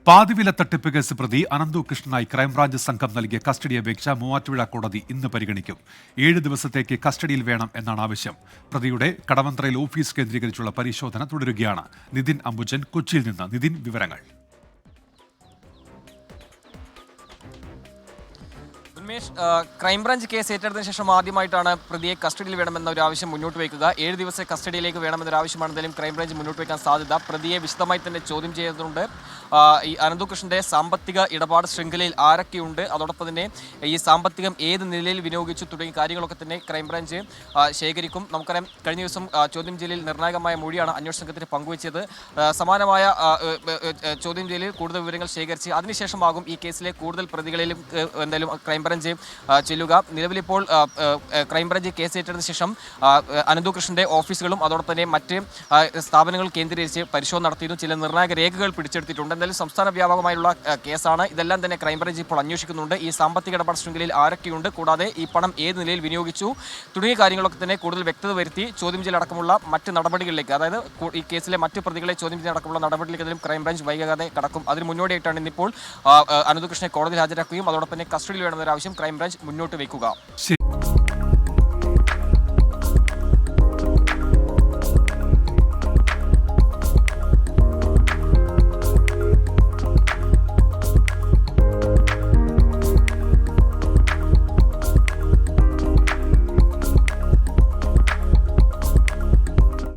പാതിവില തട്ടിപ്പ് കേസ് പ്രതി അനന്തു കൃഷ്ണനായി ക്രൈംബ്രാഞ്ച് സംഘം നൽകിയ കസ്റ്റഡി അപേക്ഷ മൂവാറ്റുപുഴ കോടതി ഇന്ന് പരിഗണിക്കും. 7 ദിവസത്തേക്ക് കസ്റ്റഡിയിൽ വേണം എന്നാണ് ആവശ്യം. പ്രതിയുടെ കടവന്ത്രയിൽ ഓഫീസ് കേന്ദ്രീകരിച്ചുള്ള പരിശോധന തുടരുകയാണ്. നിതിൻ അംബുജൻ, കൊച്ചിയിൽ നിന്ന്. നിതിൻ, വിവരങ്ങൾ. ക്രൈംബ്രാഞ്ച് കേസ് ഏറ്റെടുത്തതിന് ശേഷം ആദ്യമായിട്ടാണ് പ്രതിയെ കസ്റ്റഡിയിൽ വേണമെന്ന ഒരു ആവശ്യം മുന്നോട്ട് വയ്ക്കുക. 7 ദിവസം കസ്റ്റഡിയിലേക്ക് വേണമെന്നൊരു ആവശ്യമാണ് എന്തായാലും ക്രൈംബ്രാഞ്ച് മുന്നോട്ട് വയ്ക്കാൻ സാധ്യത. പ്രതിയെ വിശദമായി തന്നെ ചോദ്യം ചെയ്യുന്നുണ്ട്. ഈ അനന്തുകൃഷ്ണന്റെ സാമ്പത്തിക ഇടപാട് ശൃംഖലയിൽ ആരൊക്കെയുണ്ട്, അതോടൊപ്പം തന്നെ ഈ സാമ്പത്തികം ഏത് നിലയിൽ വിനിയോഗിച്ചു തുടങ്ങിയ കാര്യങ്ങളൊക്കെ തന്നെ ക്രൈംബ്രാഞ്ച് ശേഖരിക്കും. നമുക്കറിയാം, കഴിഞ്ഞ ദിവസം ചോദ്യം ചെയ്യലിൽ നിർണായകമായ മൊഴിയാണ് അന്വേഷണ സംഘത്തിന് പങ്കുവച്ചത്. സമാനമായ ചോദ്യം ചെയ്യലിൽ കൂടുതൽ വിവരങ്ങൾ ശേഖരിച്ച് അതിനുശേഷമാകും ഈ കേസിലെ കൂടുതൽ പ്രതികളിലും എന്തായാലും ക്രൈംബ്രാഞ്ച് ചെല്ലുക. നിലവിലിപ്പോൾ ക്രൈംബ്രാഞ്ച് കേസ് ഏറ്റെടുത്ത ശേഷം അനന്തുകൃഷ്ണന്റെ ഓഫീസുകളും അതോടൊപ്പം തന്നെ മറ്റ് സ്ഥാപനങ്ങൾ കേന്ദ്രീകരിച്ച് പരിശോധന നടത്തിയിരുന്നു. ചില നിർണായക രേഖകൾ പിടിച്ചെടുത്തിട്ടുണ്ട്. എന്തായാലും സംസ്ഥാന വ്യാപകമായുള്ള കേസാണ്. ഇതെല്ലാം തന്നെ ക്രൈംബ്രാഞ്ച് ഇപ്പോൾ അന്വേഷിക്കുന്നുണ്ട്. ഈ സാമ്പത്തിക ഇടപാട് ശൃംഖലയിൽ ആരൊക്കെയുണ്ട്, കൂടാതെ ഈ പണം ഏത് നിലയിൽ വിനിയോഗിച്ചു തുടങ്ങിയ കാര്യങ്ങളൊക്കെ തന്നെ കൂടുതൽ വ്യക്തത വരുത്തി ചോദ്യം ചെയ്യലടക്കമുള്ള മറ്റ് നടപടികളിലേക്ക്, അതായത് ഈ കേസിലെ മറ്റ് പ്രതികളെ ചോദ്യം ചെയ്യലടക്കമുള്ള നടപടികളിലേക്ക് എന്തായാലും ക്രൈംബ്രാഞ്ച് വൈകാതെ കടക്കും. അതിന് മുന്നോടിയായിട്ടാണ് ഇന്നിപ്പോൾ അനന്തുകൃഷ്ണനെ കോടതിയിൽ ഹാജരാക്കുകയും അതോടൊപ്പം തന്നെ കസ്റ്റഡിയിൽ വേണമെന്നൊരു ആവശ്യം ക്രൈംബ്രാഞ്ച് മുന്നോട്ട് വയ്ക്കുക.